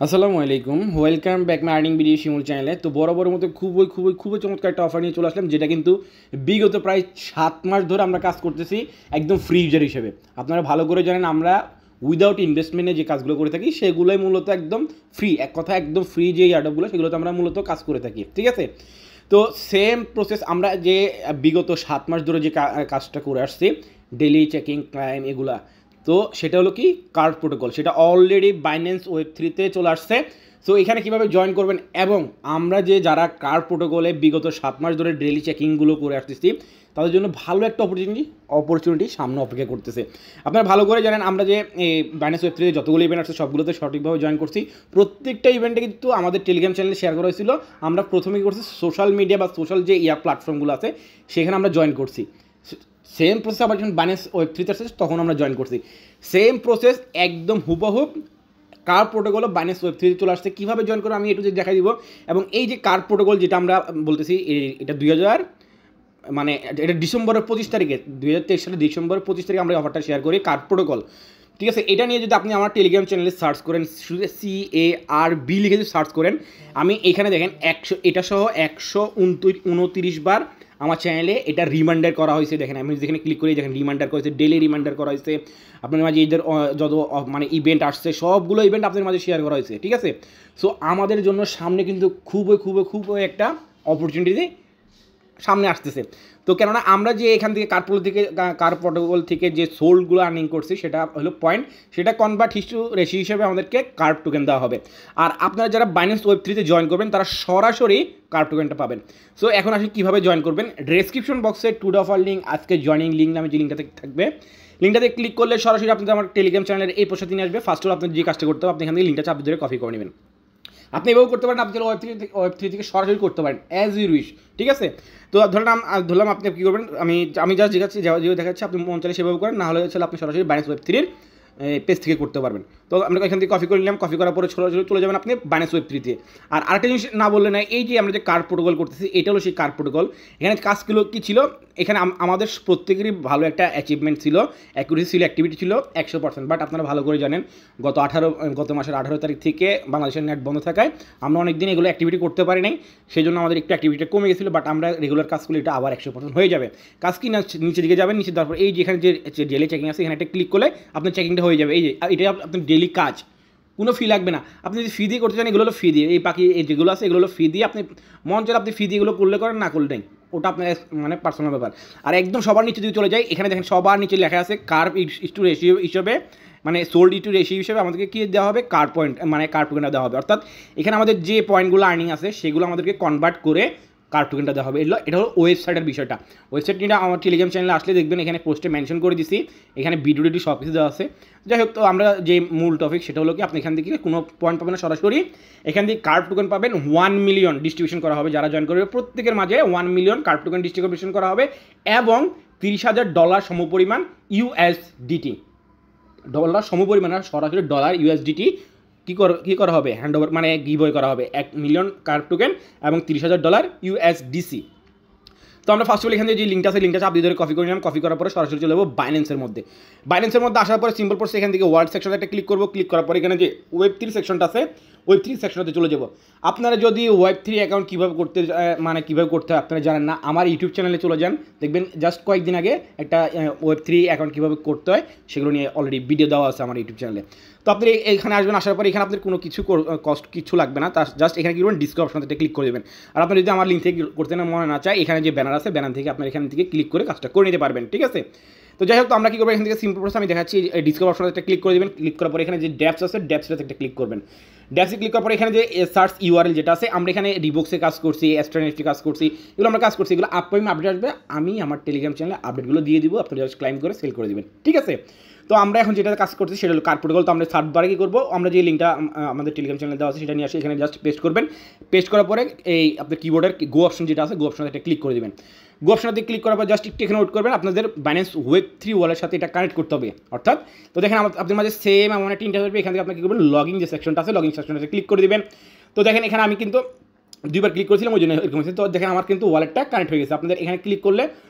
আসসালামু আলাইকুম, welcome back my earning video Shimul চ্যানেলে। তো বরাবরের মতো খুবই চমৎকার একটা অফার নিয়ে চলে আসলাম, যেটা কিন্তু বিগত প্রায় 7 মাস ধরে আমরা কাজ করতেছি একদম ফ্রি ইউজার হিসেবে। আপনারা ভালো করে জানেন আমরা উইদাউট ইনভেস্টমেন্টে যে কাজগুলো করে থাকি সেগুলোই মূলত একদম ফ্রি, এক কথা একদম ফ্রি যে এয়ারড্রপগুলো সেগুলোতে আমরা মূলত কাজ করে থাকি, ঠিক আছে। তো সেম প্রসেস আমরা যে বিগত 7 মাস ধরে যে কাজটা করে আসছি, ডেলি চেকিং ক্লাইম এগুলা, তো সেটা হলো কি কার্ড প্রোটোকল, সেটা অলরেডি বাইন্যান্স ওয়েব 3-তে চলে আসছে। সো এখানে কীভাবে জয়েন করবেন, এবং আমরা যে যারা কার্ড প্রোটোকলে বিগত 7 মাস ধরে ডেলি চেকিংগুলো করে আসতেছি তাদের জন্য ভালো একটা অপরচুনিটি সামনে অপেক্ষা করতেছে। আপনারা ভালো করে জানেন আমরা যে বাইন্যান্স ওয়েব 3-তে যতগুলো ইভেন্ট আসছে সবগুলোতে সঠিকভাবে জয়েন করছি। প্রত্যেকটা ইভেন্টে কিন্তু আমাদের টেলিগ্রাম চ্যানেলে শেয়ার করা হয়েছিল। আমরা প্রথমেই করছি সোশ্যাল মিডিয়া বা সোশ্যাল যে প্ল্যাটফর্মগুলো আছে সেখানে আমরা জয়েন করছি। সেম প্রসেস আবার যখন বাইন্যান্স ওয়েব 3-তে আসছে তখন আমরা জয়েন করছি। সেম প্রসেস একদম হুবহুব কার প্রোটোকলও বাইন্যান্স ওয়েব 3-তে চলে আসছে। কীভাবে জয়েন করবো আমি একটু দেখাই দিব। এবং এই যে কার প্রোটোকল যেটা আমরা বলতেছি, এটা এটা ডিসেম্বরের 25 তারিখে, 2023 সালের ডিসেম্বরের 25 তারিখে আমরা অফারটা শেয়ার করি কার্ড প্রোটোকল, ঠিক আছে। এটা নিয়ে যদি আপনি আমার টেলিগ্রাম চ্যানেলে সার্চ করেন, শুধু CARB লিখে যদি সার্চ করেন, আমি এখানে দেখেন এটা সহ 129 বার আমার চ্যানেলে এটা রিমাইন্ডার করা হয়েছে। দেখেন আমি যেখানে ক্লিক করি দেখেন রিমাইন্ডার করেছে, ডেলি রিমাইন্ডার করা হয়েছে। আপনার মাঝে এদের যত ইভেন্ট আসছে সবগুলো ইভেন্ট আপনাদের মাঝে শেয়ার করা হয়েছে, ঠিক আছে। সো আমাদের জন্য সামনে কিন্তু খুবই একটা অপরচুনিটি সামনে আসতেছে। তো কেননা আমরা যে এখান থেকে কার প্রোটোকল থেকে যে সোল্ডগুলো আর্নিং করছি সেটা হলো পয়েন্ট, সেটা কনভার্ট রেশি হিসেবে আমাদেরকে কার্ড টোকেন দেওয়া হবে। আর আপনারা যারা বাইন্যান্স ওয়েব 3-তে জয়েন করবেন তারা সরাসরি কার্ড টোকেনটা পাবেন। সো এখন আসলে কীভাবে জয়েন করবেন, ডেসক্রিপশন বক্সে টুডে অফার লিঙ্ক, আজকে জয়েনিং লিঙ্ক নামে যে লিঙ্কটাতে থাকবে, লিঙ্কটাতে ক্লিক করলে সরাসরি আপনাদের আমার টেলিগ্রাম চ্যানেলের এই প্রসাদ নিয়ে আসবে। ফার্স্ট অফ অল আপনার যে কাজটা করতে হবে, আপনি এখান থেকে লিঙ্কটা চাপ ধরে কপি করে নেবেন। আপনি এভাবেও করতে পারেন, আপনি ওয়েব 3 থেকে সরাসরি করতে পারেন অ্যাজ ইউ উইশ, ঠিক আছে। তো ধরলাম আপনি কী করবেন, আমি জাস্ট দেখাচ্ছি, আপনি মন চাইলে সেভাবে করেন, না হলে আপনি সরাসরি বাইন্যান্স ওয়েব 3-এর পেজ থেকে করতে পারবেন। তো আমরা এখান থেকে কপি করে নিলাম, কপি করার পরে চলে যাবেন আপনি বাইন্যান্স ওয়েব 3-তে। আর আরেকটা জিনিস না বললে না, এই যে আমরা যে কার্ড প্রোটোকল করতেছি এটা হলো সেই কার্ড প্রোটোকল। এখানে কাজগুলো কী ছিল, এখানে আমাদের প্রত্যেকেরই ভালো একটা অ্যাচিভমেন্ট ছিল, অ্যাকুরেসি ছিল, অ্যাক্টিভিটি ছিল 100%। বাট আপনারা ভালো করে জানেন গত মাসের 18 তারিখ থেকে বাংলাদেশের নেট বন্ধ থাকায় আমরা অনেক দিন এগুলো অ্যাক্টিভিটি করতে পারি নাই, সেই জন্য আমাদের একটু অ্যাক্টিভিটি কমে গেছিলো। বাট আমরা রেগুলার কাজ করলে এটা আবার 100% হয়ে যাবে। কাজ কি না, নিচের দিকে যাবেন, নিচে তারপর এই যে এখানে যে ডেলি চেকিং আছে এখানে একটা ক্লিক করলে আপনার চেকিংটা হয়ে যাবে। এই যে এটা আপনার ডেলি কাজ, কোনো ফি লাগবে না। আপনি যদি ফি দিয়ে করতে চান এগুলো হলো ফি দিয়ে, এই বাকি এই যেগুলো আছে এগুলো হলো ফি দিয়ে, আপনি মন চাইলে আপনি ফি দিয়ে এগুলো করলে করেন, না করলে নেই, ওটা আপনার পার্সোনাল ব্যাপার। আর একদম সবার নিচে যদি চলে যায়, এখানে দেখেন সবার নিচে লেখা আছে কার্ভ ইস্টু রেশিও হিসেবে, সোল্ড ইটু রেশিও হিসেবে আমাদেরকে কী দেওয়া হবে, কার্ড পয়েন্ট কার্ড টোকেনটা দেওয়া হবে। অর্থাৎ এখানে আমাদের যে পয়েন্টগুলো আর্নিং আছে সেগুলো আমাদেরকে কনভার্ট করে কার্ড টোকেনটা দেওয়া হবে। এটা হলো ওয়েবসাইটের বিষয়টা। ওয়েবসাইটটা আমার টেলিগ্রাম চ্যানেলে আসলে দেখবেন এখানে পোস্টে মেনশন করে দিছি, এখানে ভিডিও সব কিছু দেওয়া আছে। যাই হোক, তো আমরা যে মূল টপিক সেটা হলো কি, আপনি এখান থেকে কোনো পয়েন্ট পাবেন না, সরাসরি এখান থেকে কার্ড টোকেন পাবেন। 1 মিলিয়ন ডিস্ট্রিবিউশন করা হবে, যারা জয়েন করবে প্রত্যেকের মাঝে 1 মিলিয়ন কার্ড টোকেন ডিস্ট্রিবিউশন করা হবে, এবং $30,000 সমপরিমাণ USDT, ডলার সমপরিমাণ সরাসরি ডলার USDT কী করা হবে, হ্যান্ড ওভার গিভওয়ে করা হবে 1 মিলিয়ন কার্ড টোকেন এবং $30,000 USDC। তো আমরা ফার্স্ট অফ অল এখানে যে লিঙ্কটা আছে লিঙ্কটা আপনি ধরে কপি করে নিলাম, কপি করার পরে সরাসরি চলে যাবো বাইন্যান্সের মধ্যে। বাইন্যান্সের মধ্যে আসার পরে সিম্পল প্রসেস, এখান থেকে ওয়ার্ড সেকশনে একটা ক্লিক করবো, ক্লিক করার পরে এখানে যে ওয়েব 3 সেকশনটা আছে ওয়েব 3 সেকশনতে চলে যাবো। আপনারা যদি ওয়েব 3 অ্যাকাউন্ট কীভাবে করতে হয় আপনারা জানেন না, আমার ইউটিউব চ্যানেলে চলে যান, দেখবেন জাস্ট কয়েকদিন আগে একটা ওয়েব 3 অ্যাকাউন্ট কীভাবে করতে হয় সেগুলো নিয়ে অলরেডি ভিডিও দেওয়া আছে আমার ইউটিউব চ্যানেলে। তো আপনি এখানে আসবেন, আসার পরে এখানে আপনার কোনো কিছু লাগবে না, তার জাস্ট এখানে কি করবেন, ডিসক্রিপশনতে ক্লিক করে দেবেন। আর আপনি যদি আমার লিঙ্ক থেকে করতে না মনে না চায়, এখানে যে ব্যানার আছে ব্যানার থেকে আপনার এখান থেকে ক্লিক করে কাজটা করে নিতে পারবেন, ঠিক আছে। তো যাই হোক, তো আমরা কী করবো, এখান থেকে সিম্পল প্রসেস আমি দেখাচ্ছি। ডিসক্রিপশনে একটা ক্লিক করে দেবেন, ক্লিক করার পরে এখানে যে ড্যাপস আছে ড্যাপসটাতে একটা ক্লিক করবেন। ড্যাপসে ক্লিক করার পরে এখানে যে সার্চ URL যেটা আছে, আমরা এখানে রিবক্সে কাজ করছি, এক্সট্রা কাজ করছি, এগুলো আমরা কাজ করছি, এগুলো আপডেট আসবে, আমি আমার টেলিগ্রাম চ্যানেলে আপডেটগুলো দিয়ে দিব, আপনি জাস্ট ক্লাইম করে সেল করে দেবেন, ঠিক আছে। তো আমরা এখন যেটা কাজ করছি সেটা হলো কার্ড প্রোটোকল। তো আমরা সার্চ বারে কী করবো, আমরা যে লিঙ্কটা আমাদের টেলিগ্রাম চ্যানেলে দেওয়া আছে সেটা নিয়ে আসে এখানে জাস্ট পেস্ট করবেন। পেস্ট করার পরে এই আপনার কিবোর্ডের গো অপশন যেটা আছে গো অপশনে একটা ক্লিক করে দেবেন। গো অপশনতে ক্লিক করার পর জাস্ট একটু এখানে ওয়েট করবেন, আপনাদের বাইন্যান্স ওয়েব 3 ওয়ালের সাথে এটা কানেক্ট করতে হবে। অর্থাৎ তো দেখেন আপনাদের মাঝে সেম এমন একটা ইন্টারফেস, এখান থেকে আপনি কী করবেন, লগইন যে সেকশনটা আছে লগইন সেকশনটাতে ক্লিক করে দেবেন। তো দেখেন এখানে আমি কিন্তু 2বার ক্লিক করেছিলাম ওই জন্য এরকম হয়েছে। তো দেখেন আমার কিন্তু ওয়ালেটটা কানেক্ট হয়ে গেছে। আপনাদের এখানে ক্লিক করলে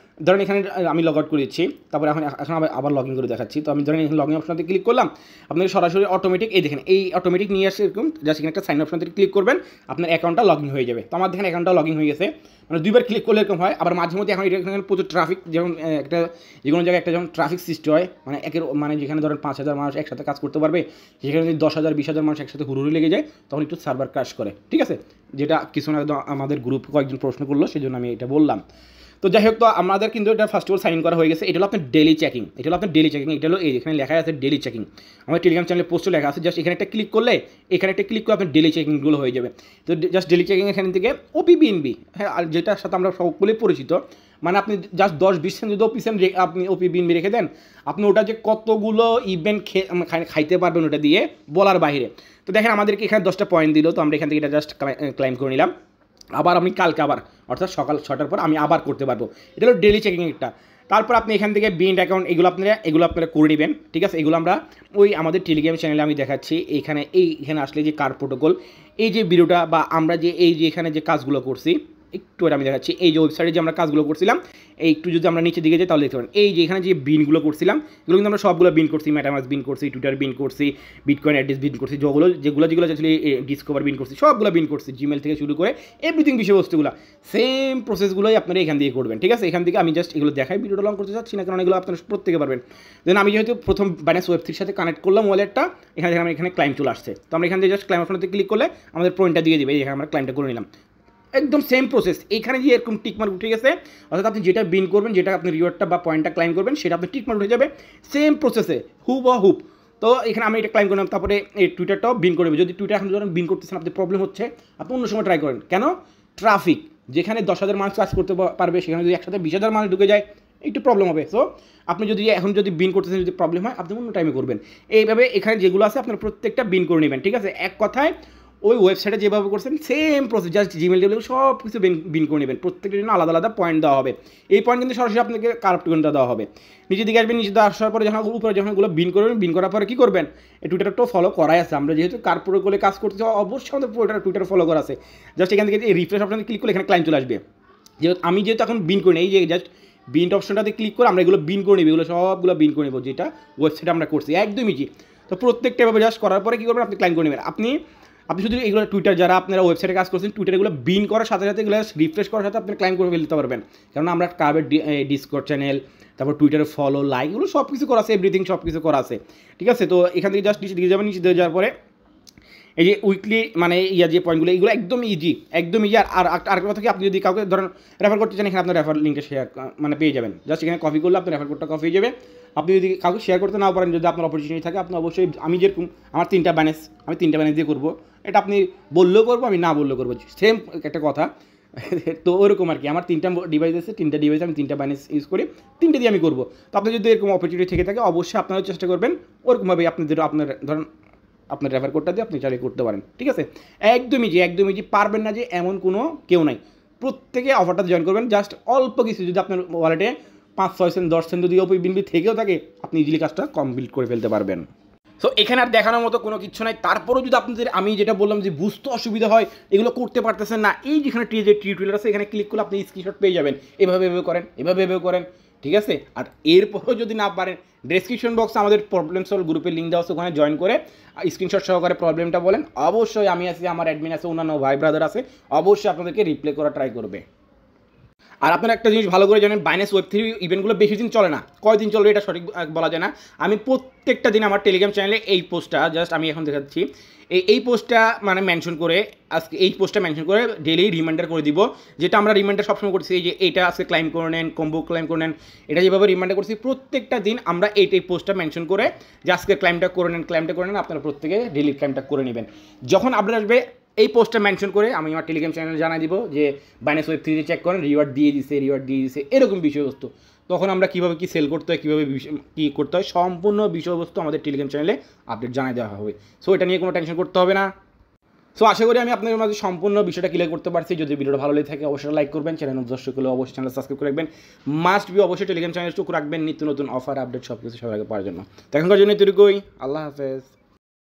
ধরেন এখানে আমি লগ আউট করেছি, তারপরে এখন আবার লগ ইন করে দেখাচ্ছি। তো আমি ধরেন এখানে লগ ইন অপশনতে ক্লিক করলাম, আপনাকে সরাসরি অটোমেটিক এই দেখেন এই অটোমেটিক নিয়ে আসে এরকম, জাস্ট এখানে একটা সাইন অপশনতে ক্লিক করবেন, আপনার অ্যাকাউন্টটা লগ ইন হয়ে যাবে। তো আমার দেখেন অ্যাকাউন্টটা লগ ইন হয়ে গেছে, মানে দুইবার ক্লিক করলে এরকম হয়। আবার মাঝে মধ্যে এখন এখানে প্রচুর ট্রাফিক, যেমন একটা যে কোনো জায়গায় একটা যখন ট্রাফিক সৃষ্টি হয়, মানে মানে যেখানে ধরেন 5,000 মানুষ একসাথে কাজ করতে পারবে, সেখানে যদি 10,000 20,000 মানুষ একসাথে হুড়ুড়ি লেগে যায়, তখন একটু সার্ভার ক্র্যাশ করে, ঠিক আছে। যেটা কিছু না আমাদের গ্রুপ কয়েকজন প্রশ্ন করলো, সেই জন্য আমি এটা বললাম। তো যাই হোক, তো আমাদের কিন্তু এটা first of all sign in করা হয়ে গেছে। এটা হলো আপনার ডেলি চেকিং, এটা হলো আপনার ডেলি চেকিং, এটা হলো এই এখানে লেখা আছে ডেলি চেকিং, আমার টেলিগ্রাম চ্যানেলে পোস্টে লেখা আছে। জাস্ট এখানে একটা ক্লিক করলে, এখানে একটা ক্লিক করে আপনার ডেলি চেকিংগুলো হয়ে যাবে। তো জাস্ট ডেলি চেকিং এখান থেকে ওপিবিএনবি, হ্যাঁ, আর যেটার সাথে আমরা সকলেই পরিচিত, মানে আপনি জাস্ট 10-20 সেন্ট যদি আপনি ওপিবিএনবি রেখে দেন, আপনি ওটা যে কতগুলো ইভেন্ট খাইতে পারবেন ওটা দিয়ে বলার বাইরে। তো দেখেন আমাদেরকে এখানে 10টা পয়েন্ট দিল, তো আমরা এখান থেকে এটা জাস্ট ক্লাইম করে নিলাম। আবার আমি কালকে আবার অর্থাৎ সকাল 6টার পর আমি আবার করতে পারবো। এটা হলো ডেলি চেকিং একটা। তারপর আপনি এখান থেকে বিন্ড অ্যাকাউন্ট এগুলো আপনারা করে নেবেন, ঠিক আছে। এগুলো আমরা ওই আমাদের টেলিগ্রাম চ্যানেলে আমি দেখাচ্ছি। এইখানে আসলে যে কার প্রোটোকল, এই যে ভিডিওটা বা আমরা যে এই যে এখানে যে কাজগুলো করছি, একটু আমি দেখাচ্ছি। এই যে ওয়েবসাইটে যে আমরা কাজগুলো করছিলাম, এই একটু যদি আমরা নিচে দিকে যাই তাহলে দেখতে পারেন এই যে এখানে যে বিনগুলো করছিলাম, এগুলো কিন্তু আমরা সবগুলো বিন করছি। মেটামাস্ক বিন করছি, টুইটার বিন করছি, বিটকয়েন অ্যাড্রেস বিন করছি, যেগুলো অ্যাকচুয়ালি ডিসকভার বিন করছি, সবগুলো বিন করছি, জিমেল থেকে শুরু করে এভরিথিং বিষয়বস্তুগুলো সেম প্রসেসগুলোই আপনারা এখান থেকে করবেন, ঠিক আছে। এখান থেকে আমি জাস্ট এগুলো দেখাই, ভিডিওটা লং করতে চাচ্ছি না, কারণ এগুলো আপনারা প্রত্যেকে পারবেন। দেন আমি যেহেতু প্রথম বাইন্যান্স ওয়েব3 সাথে কানেক্ট করলাম ওয়ালেটটা, এখানে ক্লাইম চলে আসছে। তো আমরা এখান থেকে জাস্ট ক্লাইম অপশনতে ক্লিক করলে আমাদের পয়েন্টটা দিয়ে দেবে, এখানে আমরা ক্লাইমটা করে নিলাম। একদম সেম প্রসেস, এইখানে যে এরকম টিকমার্ক উঠে গেছে, অর্থাৎ আপনি যেটা বিন করবেন, যেটা আপনি রিওয়ার্ডটা বা পয়েন্টটা ক্লাইম করবেন, সেটা আপনি টিকমার্ক উঠে যাবে সেম প্রসেসে হুবহুব। তো এখানে আমি এটা ক্লাইম করলাম, তারপরে এই টুইটারটাও বিন করে দেবে। যদি টুইটার এখন যখন বিন করতেছেন আপনি প্রবলেম হচ্ছে, আপনি অন্য সময় ট্রাই করেন। কেন? ট্রাফিক, যেখানে 10,000 মানুষ কাজ করতে পারবে, সেখানে যদি একসাথে 20,000 মানুষ ঢুকে যায়, একটু প্রবলেম হবে। সো আপনি যদি বিন করতেছেন, যদি প্রবলেম হয়, আপনি অন্য টাইমে করবেন। এইভাবে এখানে যেগুলো আছে আপনার প্রত্যেকটা বিন করে নেবেন, ঠিক আছে। এক কথায় ওই ওয়েবসাইটে যেভাবে করছেন সেম প্রসেস, জাস্ট জিমেল সব কিছু বিন করে নেবেন। প্রত্যেকটার জন্য আলাদা আলাদা পয়েন্ট দেওয়া হবে। এই পয়েন্ট কিন্তু সরাসরি আপনাকে কারেক্ট পয়েন্টটা দেওয়া হবে। নিচে দিকে আসবেন, নিচে আসার পরে যখন উপরে যখন এগুলো বিন করবেন, বিন করার পরে কী করবেন, এই টুইটারটাও ফলো করাই আছে। আমরা যেহেতু কার প্রোটোকলে কাজ করতে অবশ্যই আমাদের টুইটার ফলো করা আছে। জাস্ট এখান থেকে এই রিফ্রেশ অপশনে ক্লিক করলে এখানে ক্লাইম চলে আসবে। যেহেতু এখন বিন করি, এই যে জাস্ট বিন অপশনটাতে ক্লিক করে আমরা এগুলো বিন করে নেব, এগুলো সবগুলো বিন করে নেব, যেটা ওয়েবসাইটে আমরা করছি একদমই ইজি। তো প্রত্যেকটা এভাবে জাস্ট করার পরে কী করবেন, আপনি ক্লাইম করে নেবেন। আপনি শুধু এগুলো টুইটার, যারা আপনারা ওয়েবসাইটে কাজ করছেন, টুইটার এগুলো বিন করার সাথে সাথে এগুলো রিফ্রেশ করার সাথে আপনি ক্লাইম করে ফেলতে পারবেন। কারণ আমরা কার্বের ডিসকর্ড চ্যানেল, তারপর টুইটারে ফলো, লাইক, এগুলো সব কিছু করা আছে, এভরিথিং সব কিছু করা আছে, ঠিক আছে। তো এখান থেকে জাস্ট নিচে দিয়ে যাবেন, নিচে দিয়ে যাওয়ার পরে এই যে উইকলি মানে যে পয়েন্টগুলো, এগুলো একদম ইজি, একদম ইজি। আর আরেকটা কথা কি, আপনি যদি কাউকে ধরেন রেফার করতে চান, এখানে আপনার রেফার লিঙ্কটা শেয়ার মানে পেয়ে যাবেন। জাস্ট এখানে কপি করলে আপনার রেফার কোডটা কপি হয়ে যাবে। আপনি যদি কাউকে শেয়ার করতে নাও পারেন, যদি আপনার অপরচুনিটি থাকে, আপনি অবশ্যই, আমি যেরকম আমার 3টা ব্যানেজ দিয়ে করবো, এটা আপনি বললেও করবো, আমি না বললেও করবো, সেম একটা কথা। তো ওরকম আর কি, আমার 3টা ডিভাইস আছে, 3টা ডিভাইসে আমি 3টা ব্যানেজ ইউজ করি, 3টে দিয়ে আমি করবো। তো আপনি যদি এরকম অপরচুনিটি থেকে থাকে, অবশ্যই আপনারাও চেষ্টা করবেন ওরকমভাবে আপনার ধরেন আপনার রেফার কোডটা দিয়ে আপনি চালু করতে পারেন, ঠিক আছে। একদম ইজি, পারবেন না যে এমন কোনো কেউ নাই। প্রত্যেকে অফারটাতে জয়েন করবেন। জাস্ট অল্প কিছু, যদি আপনার ওয়ালেটে 5-6 সেন্ট 10 সেন্ট যদি ওপিবিএনবি থেকেও থাকে, আপনি ইজিলি কাজটা কমপ্লিট করে ফেলতে পারবেন। সো এখানে আর দেখানোর মতো কোনো কিছু নাই। তারপরেও যদি আপনাদের আমি যেটা বললাম যে বুঝতে অসুবিধা হয়, এগুলো করতে পারতেছেন না, এই যেখানে টিউটোরিয়াল আছে, এখানে ক্লিক করলে আপনি স্ক্রিনশট পেয়ে যাবেন। এভাবে করেন, ঠিক আছে। আর এরপরেও যদি না পারেন, ডেসক্রিপশন বক্সে আমাদের প্রবলেম সলভ গ্রুপের লিঙ্ক দেওয়া আছে, ওখানে জয়েন করে স্ক্রিনশট সহকারে প্রবলেমটা বলেন। অবশ্যই আমি আছি, আমার অ্যাডমিন আছে, অন্যান্য ভাই ব্রাদার আছে, অবশ্যই আপনাদেরকে রিপ্লাই করা ট্রাই করবে। আর আপনারা একটা জিনিস ভালো করে জানেন, বাইন্যান্স ওয়েব3 ইভেন্টগুলো বেশি দিন চলে না, কয়দিন চলবে এটা সঠিক বলা যায় না। আমি প্রত্যেকটা দিন আমার টেলিগ্রাম চ্যানেলে এই পোস্টটা জাস্ট আমি এখন দেখাচ্ছি, এই পোস্টটা মানে মেনশন করে, আজকে এই পোস্টটা মেনশন করে ডেলি রিমাইন্ডার করে দিব, যেটা আমরা রিমাইন্ডার সবসময় করছি, এই যে এইটা আজকে ক্লাইম করে নেন, কম্বো ক্লাইম করে নেন, এটা যেভাবে রিমাইন্ডার করছি, প্রত্যেকটা দিন আমরা এই পোস্টটা মেনশন করে যে আজকে ক্লাইমটা করে নেন, আপনারা প্রত্যেকে ডেলি ক্লাইমটা করে নেবেন। যখন আপডেট আসবে, এই পোস্টটা মেনশন করে আমি আমার টেলিগ্রাম চ্যানেলে জানাই দিব যে বাইন্যান্স ওয়েব3 চেক করেন, রিওয়ার্ড দিয়ে দিছে এরকম বিষয়বস্তু। তখন আমরা কীভাবে কী সেল করতে হয়, কীভাবে কী করতে হয়, সম্পূর্ণ বিষয়বস্তু আমাদের টেলিগ্রাম চ্যানেলে আপডেট জানাই দেওয়া হবে। সো এটা নিয়ে কোনো টেনশন করতে হবে না। সো আশা করি আমি আপনাদের মাঝে সম্পূর্ণ বিষয়টা ক্লিয়ার করতে পারছি। যদি ভিডিওটা ভালো লেগে থাকে, অবশ্যই লাইক করবেন, চ্যানেল দর্শক হলে অবশ্যই চ্যানেল সাবস্ক্রাইব করে রাখবেন। মাস্ট বি অবশ্যই টেলিগ্রাম চ্যানেল চোখ রাখবেন, নিত্য নতুন অফার আপডেট সব কিছু সবাইকে পাওয়ার জন্য। তো এখনকার জন্য এতটুকুই, আল্লাহ হাফেজ।